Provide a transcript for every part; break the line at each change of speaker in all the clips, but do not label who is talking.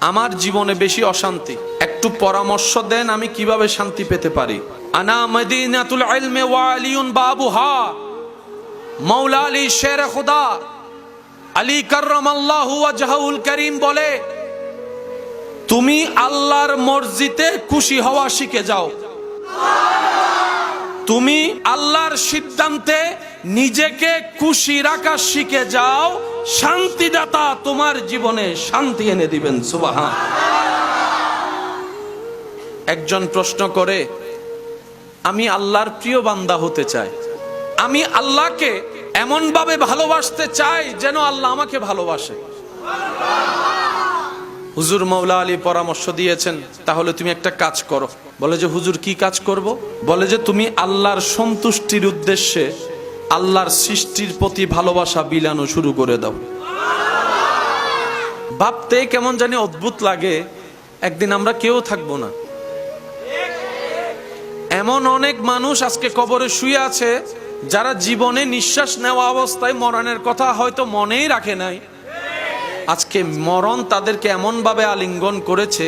আমার জীবনে বেশি অশান্তি, একটু পরামর্শ দেন আমি কিভাবে শান্তি পেতে পারি। আনা মদিনাতুল ইলমি ওয়া আলিউন বাবুহা। মাওলা আলী শের খুদা আলী কাররামাল্লাহু ওয়াজহুল কারীম বলে, তুমি আল্লাহর মর্জিতে খুশি হওয়া শিখে যাও। তুমি আল্লাহর সিদ্ধান্তে নিজেকে খুশি রাখা শিখে যাও, শান্তিদাতা তোমার জীবনে শান্তি এনে দিবেন। সুবহান। একজন প্রশ্ন করে, আমি আল্লাহর প্রিয় বান্দা হতে চাই, আমি আল্লাহকে এমন ভাবে ভালোবাসতে চাই যেন আল্লাহ আমাকে ভালোবাসে। হুজুর মাওলা আলী পরামর্শ দিয়েছেন, তাহলে তুমি একটা কাজ করো। বলে যে হুজুর কি কাজ করব? বলে যে তুমি আল্লাহর সন্তুষ্টির উদ্দেশ্যে আল্লাহর সৃষ্টির প্রতি ভালোবাসা বিলানো শুরু করে দাও। ভাবতে কেমন জানি অদ্ভুত লাগে, একদিন আমরা কেউ থাকবো না। এমন অনেক মানুষ আজকে কবরে শুয়ে আছে যারা জীবনে নিঃশ্বাস নেওয়া অবস্থায় মরণের কথা হয়তো মনেই রাখে নাই। আজকে মরণ তাদেরকে এমন ভাবে আলিঙ্গন করেছে,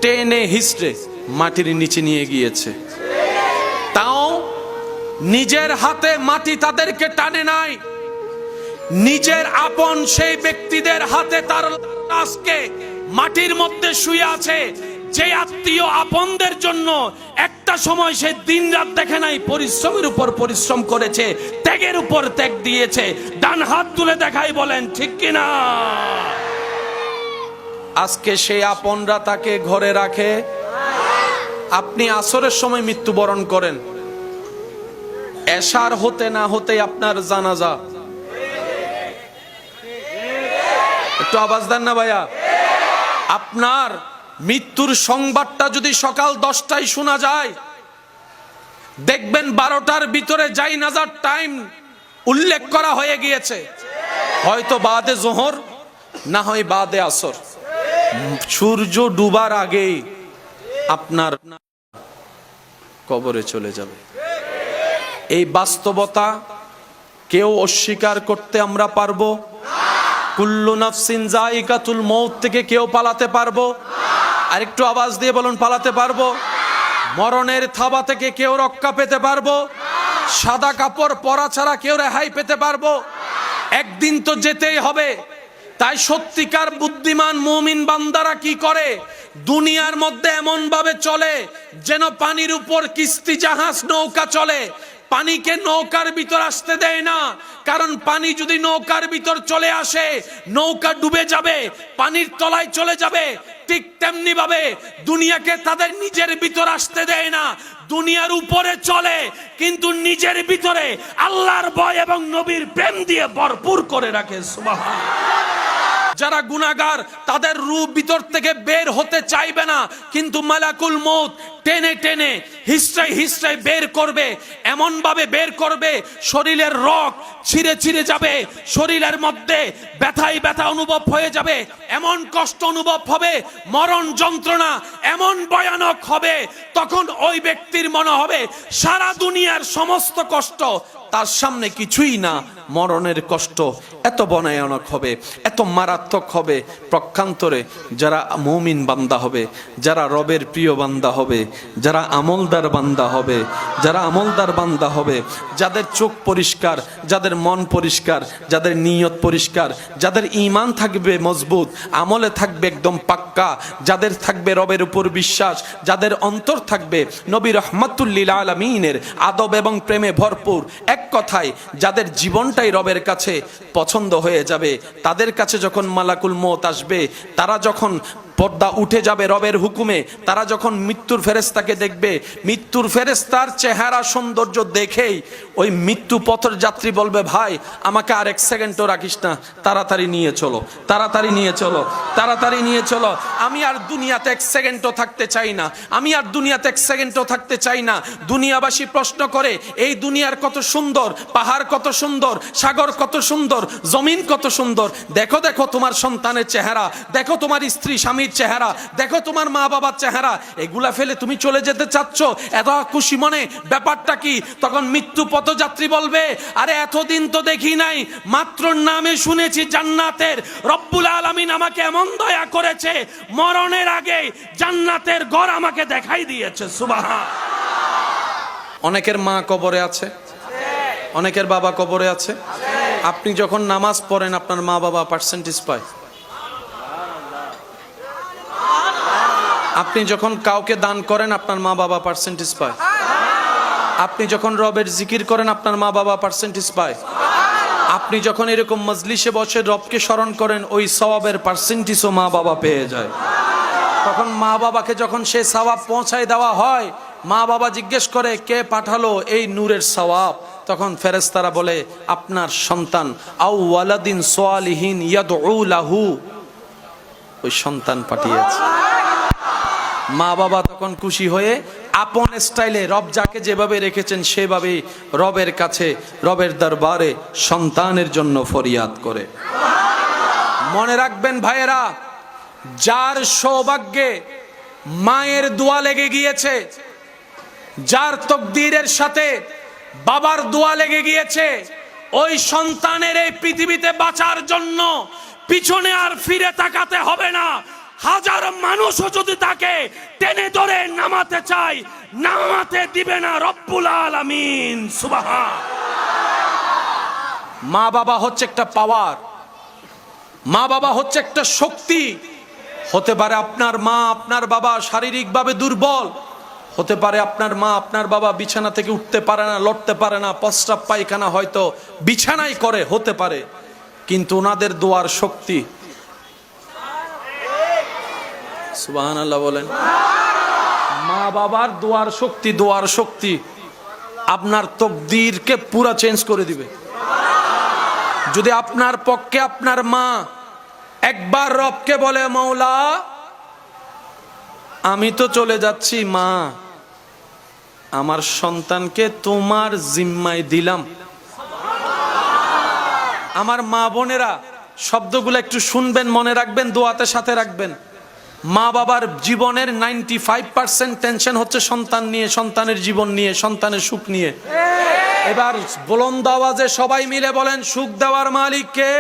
টেনে হিস্ট্রে মাটির নিচে নিয়ে গিয়েছে। তাও নিজের হাতে মাটি তাদেরকে টানে নাই, নিজের আপন সেই ব্যক্তিদের হাতে তার আজকে মাটির মধ্যে শুয়ে আছে। যে আত্মীয় আপনদের জন্য একটা সময় সে দিন রাত দেখে নাই, পরিশ্রমের উপর পরিশ্রম করেছে, ত্যাগের উপর ত্যাগ দিয়েছে। ডান হাত তুলে দেখাই, বলেন ঠিক কিনা? আজকে সেই আপনরা তাকে ঘরে রাখে। আপনি আসরের সময় মৃত্যুবরণ করেন, এশার হতে না হতে আপনার জানাজা। একটু আওয়াজ দেন না ভাইয়া। আপনার মৃত্যুর সংবাদটা যদি সকাল 10টায় শোনা যায়, দেখবেন 12টার ভিতরে জানাজার টাইম উল্লেখ করা হয়ে গিয়েছে, হয়তো বাদে জোহর, না হয় বাদে আসর। সূর্য ডুবার আগেই আপনার কবরে চলে যাবে। এই বাস্তবতা কেউ অস্বীকার করতে আমরা পারবো? কুল্লু নাফসিন যায়িকাতুল মউত থেকে কেউ পালাতে পারবো? আরেকটু আওয়াজ দিয়ে বলুন, পালাতে পারবো? মরণের থাবা থেকে কেউ রক্ষা পেতে পারবো? সাদা কাপড় পরা ছাড়া কেউ রেহাই পেতে পারবো? একদিন তো যেতেই হবে। তাই সত্যিকার বুদ্ধিমান মুমিন বান্দারা কি করে? দুনিয়ার মধ্যে এমন ভাবে চলে যেন পানির উপর কিস্তি জাহাজ নৌকা চলে। পানিকে নৌকার ভিতর আসতে দেয় না, কারণ পানি যদি নৌকার ভিতর চলে আসে নৌকা ডুবে যাবে, পানির তলায় চলে যাবে। ঠিক তেমনি ভাবে দুনিয়াকে তাদের নিজের ভিতর আসতে দেয় না। দুনিয়ার উপরে চলে কিন্তু নিজের ভিতরে আল্লাহর ভয় এবং নবীর প্রেম দিয়ে ভরপুর করে রাখে। সুবহানাল্লাহ। যারা গুনাহগার তাদের রূহ ভিতর থেকে বের হতে চাইবে না, কিন্তু মালাকুল মউত টেনে টেনে হিস্ট্রায় হিস্ট্রায় বের করবে। এমন ভাবে বের করবে শরীরের রগ ছিঁড়ে ছিঁড়ে যাবে, শরীরের মধ্যে ব্যথায় ব্যথা অনুভব হয়ে যাবে, এমন কষ্ট অনুভব হবে, মরণ যন্ত্রণা এমন ভয়ানক হবে, তখন ওই ব্যক্তির মনে হবে সারা দুনিয়ার সমস্ত কষ্ট তার সামনে কিছুই না। মরণের কষ্ট এত ভয়ানক হবে, এত মারাত্মক হবে। প্রক্ষান্তরে যারা মুমিন বান্দা হবে, যারা রবের প্রিয় বান্দা হবে, যারা আমলদার বান্দা হবে, যারা আমলদার বান্দা হবে, যাদের চোখ পরিষ্কার, যাদের মন পরিষ্কার, যাদের নিয়ত পরিষ্কার, যাদের ঈমান থাকবে মজবুত, আমলে থাকবে একদম পাক্কা, যাদের থাকবে রবের উপর বিশ্বাস, যাদের অন্তর থাকবে নবী রাহমাতুল লিল আলামিনের আদব এবং প্রেমে ভরপুর, এক কথায় যাদের জীবনটাই রবের কাছে পছন্দ হয়ে যাবে, তাদের কাছে যখন মালাকুল মউত আসবে, তারা যখন পর্দা উঠে যাবে রবের হুকুমে, তারা যখন মৃত্যুর ফেরেশতাকে দেখবে, মৃত্যুর ফেরেশতার চেহারা সৌন্দর্য দেখেই ওই মৃত্যু পথের যাত্রী বলবে, ভাই আমাকে আর 1 সেকেন্ডও রাখিস না, তাড়াতাড়ি নিয়ে চলো, তাড়াতাড়ি নিয়ে চলো, তাড়াতাড়ি নিয়ে চলো। আমি আর দুনিয়াতে 1 সেকেন্ডও থাকতে চাই না, আমি আর দুনিয়াতে 1 সেকেন্ডও থাকতে চাই না। দুনিয়াবাসী প্রশ্ন করে, এই দুনিয়ার কত সুন্দর, পাহাড় কত সুন্দর, সাগর কত সুন্দর, জমিন কত সুন্দর, দেখো দেখো তোমার সন্তানের চেহারা, দেখো তোমার স্ত্রী স্বামীর চেহারা, দেখো তোমার মা বাবার চেহারা, এগুলা ফেলে তুমি চলে যেতে চাচ্ছ এত খুশি মনে, ব্যাপারটা কি? তখন মৃত্যু পথযাত্রী বলবে, আরে এতদিন তো দেখি নাই, মাত্র নামে শুনেছি জান্নাতের, রব্বুল আলামিন আমাকে এমন দয়া করেছে, মরণের আগে জান্নাতের ঘর আমাকে দেখাই দিয়েছে। সুবহান। অনেকের মা কবরে আছে, অনেকের বাবা কবরে আছে। আপনি যখন নামাজ পড়েন আপনার মা বাবা পার্সেন্টেজ পায়। আপনি যখন কাউকে দান করেন আপনার মা বাবা পার্সেন্টেজ পায়। আপনি যখন রবের জিকির করেন আপনার মা বাবা পার্সেন্টেজ পায়। আপনি যখন এরকম মজলিসে বসে রবকে স্মরণ করেন ওই সওয়াবের পার্সেন্টেজও মা বাবা পেয়ে যায়। তখন মা বাবাকে যখন সে সওয়াব পৌঁছায় দেওয়া হয়, মা বাবা জিজ্ঞেস করে কে পাঠালো এই নূরের সওয়াব? তখন ফেরেশতারা বলে আপনার সন্তান, আও ওয়ালাদিন সালিহিন ইয়াদউ লাহু, ওই সন্তান পাঠিয়েছে। মা বাবা তখন খুশি হয়ে আপন স্টাইলে রব যাকে যেভাবে রেখেছেন সেভাবেই রবের কাছে, রবের দরবারে সন্তানের জন্য ফরিয়াদ করে। মনে রাখবেন ভাইয়েরা, যার সৌভাগ্যে মায়ের দোয়া লেগে গিয়েছে, যার তকদীরের সাথে বাবার দোয়া লেগে গিয়েছে, ওই সন্তানের এই পৃথিবীতে বাঁচার জন্য পিছনে আর ফিরে তাকাতে হবে না। হাজার মানুষও যদি তাকে টেনে ধরে নামাতে চায়, নামাতে দিবে না রব্বুল আলামিন। সুবহান। মা বাবা হচ্ছে একটা পাওয়ার, মা বাবা হচ্ছে একটা শক্তি। হতে পারে আপনার মা আপনার বাবা শারীরিকভাবে দুর্বল, হতে পারে আপনার মা আপনার বাবা বিছানা থেকে উঠতে পারে না, লড়তে পারে না, প্রস্রাব পায়খানা হয়তো বিছানায় করে, হতে পারে, কিন্তু ওনাদের দোয়ার শক্তি। সুবহানাল্লাহ বলেন। মা বাবার দোয়ার শক্তি, দোয়ার শক্তি আপনার তকদীরকে পুরা চেঞ্জ করে দিবে। যদি আপনার পক্ষে আপনার মা একবার রবকে বলে মওলা আমি তো চলে যাচ্ছি, মা আমার সন্তানকে তোমার জিম্মায় দিলাম। আমার মা বোনেরা শব্দগুলো একটু শুনবেন, মনে রাখবেন, দোয়াতে সাথে রাখবেন। মা বাবার জীবনের 95% টেনশন হচ্ছে সন্তান নিয়ে, সন্তানের জীবন নিয়ে, সন্তানের সুখ নিয়ে। এবার বুলন্দ আওয়াজে সবাই মিলে বলেন, সুখ দেওয়ার মালিক কে?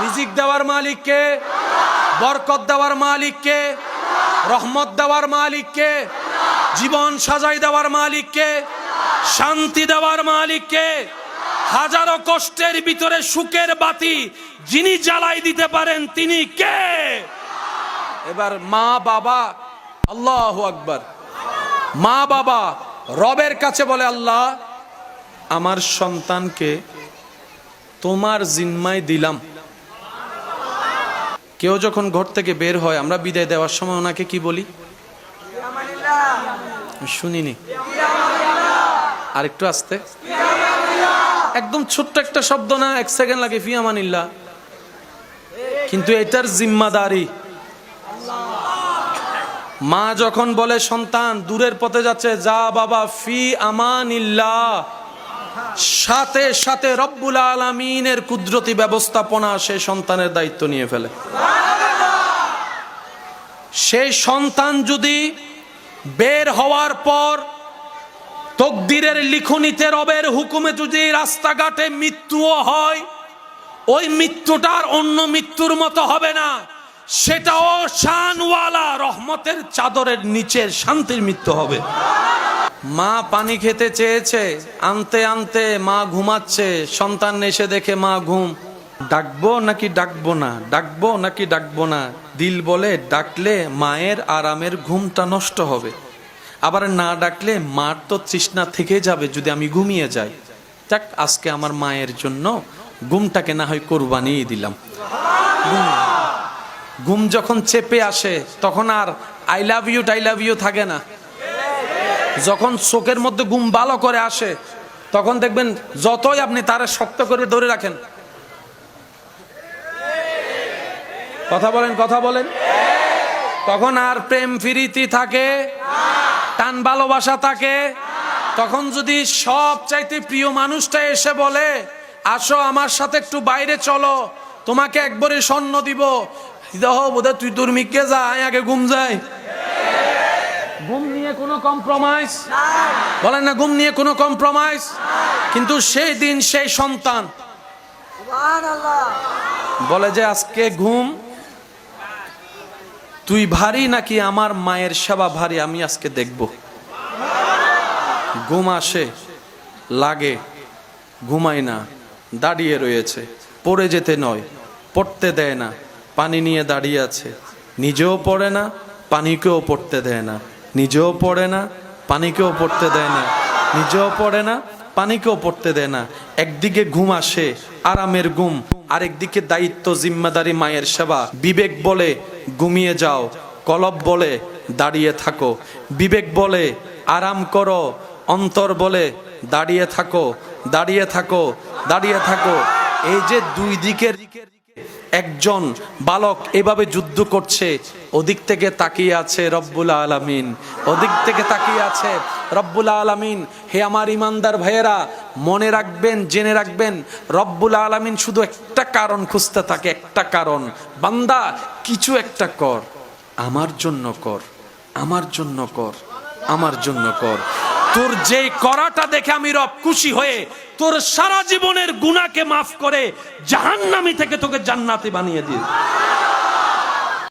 রিজিক দেওয়ার মালিক কে? বরকত দেওয়ার মালিক কে? রহমত দেওয়ার মালিক কে? জীবন সাজাই দেওয়ার মালিক কে? শান্তি দেওয়ার মালিক কে? হাজারো কষ্টের ভিতরে সুখের বাতি যিনি জ্বালাই দিতে পারেন তিনি কে? এবার মা বাবা, আল্লাহু আকবার, মা বাবা রবের কাছে বলে আল্লাহ আমার সন্তানকে তোমার জিম্মায় দিলাম। কেউ যখন ঘর থেকে বের হয় আমরা বিদায় দেওয়ার সময় ওনাকে কি বলি? শুনিনি, আর একটু আস্তে, একদম ছোট্ট একটা শব্দ না, 1 সেকেন্ড লাগে, ফি আমানিল্লাহ। কিন্তু এটার জিম্মাদারি মা যখন বলে সন্তান দূরের পথে যাচ্ছে, যা বাবা, ফি আমানিল্লাহ, সাথে সাথে রব্বুল আলামিনের কুদরতি ব্যবস্থাপনা সে সন্তানের দায়িত্ব নিয়ে ফেলে। সেই সন্তান যদি বের হওয়ার পর তকদিরের লিখনিতে রবের হুকুমে যদি রাস্তাঘাটে মৃত্যুও হয়, ওই মৃত্যুটার অন্য মৃত্যুর মতো হবে না, সেটাও শানওয়ালা রহমতের চাদরের নিচের শান্তির মৃত্যু হবে। মা পানি খেতে চেয়েছে, আনতে আনতে মা ঘুমাচ্ছে, সন্তান এসে দেখে মা ঘুম। ডাকবো নাকি ডাকবো না, ডাকবো নাকি ডাকবো না, দিল বলে ডাকলে মায়ের আরামের ঘুমটা নষ্ট হবে, আবার না ডাকলে মার তো তৃষ্ণা থেকে যাবে যদি আমি ঘুমিয়ে যাই। যাক, আজকে আমার মায়ের জন্য ঘুমটাকে না হয় কোরবানি দিলাম। ঘুম যখন চেপে আসে তখন আর আই লাভ ইউ টাই লাভ ইউ থাকে না। যখন চোখের মধ্যে ঘুম ভালো করে আসে তখন দেখবেন যতই আপনি তারা শক্ত করে ধরে রাখেন, কথা বলেন, কথা বলেন, তখন আর প্রেম ফিরিতি থাকে, টান ভালোবাসা থাকে। তখন যদি সব চাইতে প্রিয় মানুষটা এসে বলে আসো আমার সাথে একটু বাইরে চলো, তোমাকে একবারে স্বর্ণ দিব, বোধহয় তুই তোর মিকে যা, আগে ঘুম যায়। ঘুম নিয়ে কোনো কম্প্রোমাইজ বলেন না, ঘুম নিয়ে কোনো কম্প্রোমাইজ। কিন্তু সেই দিন সেই সন্তান বলে যে আজকে ঘুম তুই ভারী নাকি আমার মায়ের সেবা ভারী, আমি আজকে দেখব। ঘুম আসে, লাগে, ঘুমায় না, দাঁড়িয়ে রয়েছে, পড়ে যেতে নয়, পড়তে দেয় না, পানি নিয়ে দাঁড়িয়ে আছে, নিজেও পড়ে না, পানিকেও পড়তে দেয় না, নিজেও পড়ে না, পানিকেও পড়তে দেয় না, নিজেও পড়ে না, পানিকেও পড়তে দেয় না। একদিকে ঘুম আসে, আরামের ঘুম, আরেকদিকে দায়িত্ব, জিম্মাদারি, মায়ের সেবা। বিবেক বলে ঘুমিয়ে যাও, কলব বলে দাঁড়িয়ে থাকো। বিবেক বলে আরাম করো, অন্তর বলে দাঁড়িয়ে থাকো, দাঁড়িয়ে থাকো, দাঁড়িয়ে থাকো। এই যে দুই দিকের একজন বালক এভাবে যুদ্ধ করছে, ওদিক থেকে তাকিয়ে আছে রব্বুল আলামিন, ওদিক থেকে তাকিয়ে আছে রব্বুল আলামিন। হে আমার ইমানদার ভাইয়েরা, মনে রাখবেন, জেনে রাখবেন, রব্বুল আলামিন শুধু একটা কারণ খুঁজতে থাকে, একটা কারণ, বান্দা কিছু একটা কর, আমার জন্য কর, আমার জন্য কর, আমার জন্য কর। তোর যে করাটা দেখে আমি রব খুশি হয়ে তোর সারা জীবনের গুনাহকে মাফ করে জাহান্নামী থেকে তোকে জান্নাতি বানিয়ে দিই।